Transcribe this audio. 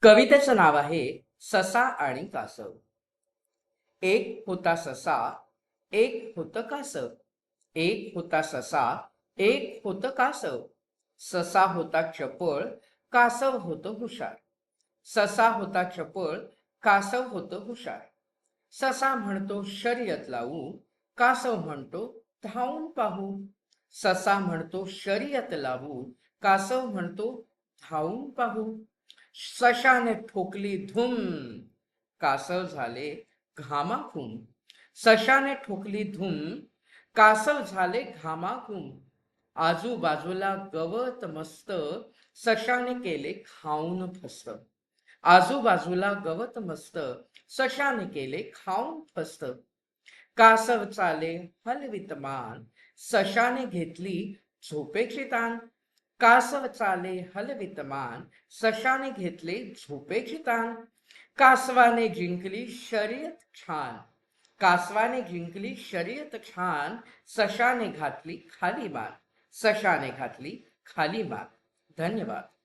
कवितेचं नाव आहे ससा आणि कासव. एक होता ससा, एक होतं कासव. एक होता ससा, एक होतं कासव. ससा होता चपळ, कासव होतं हुशार. ससा होता चपळ, कासव होतं हुशार. ससा म्हणतो शर्यत लावू, कासव म्हणतो धावून पाहू. ससा म्हणतो शर्यत लावू, कासव म्हणतो धावून पाहू. सशाने ठोकली धूम, कासव झाले घामाघूम. सशाने ठोकली धूम, कासव झाले घामाघूम. आजूबाजूला गवत मस्त, सशाने केले खाऊन फस्त. आजूबाजूला गवत मस्त, सशाने केले खाऊन फस्त. कासव चाले हलवित मान, सशाने घेतली झोपेची ताण. कासव चाले हलवित मान, सशाने घेतले झोपेची ताण. कासवाने जिंकली शर्यत छान, कासवाने जिंकली शर्यत छान. सशाने घातली खाली मान, सशाने घातली खाली मान. धन्यवाद.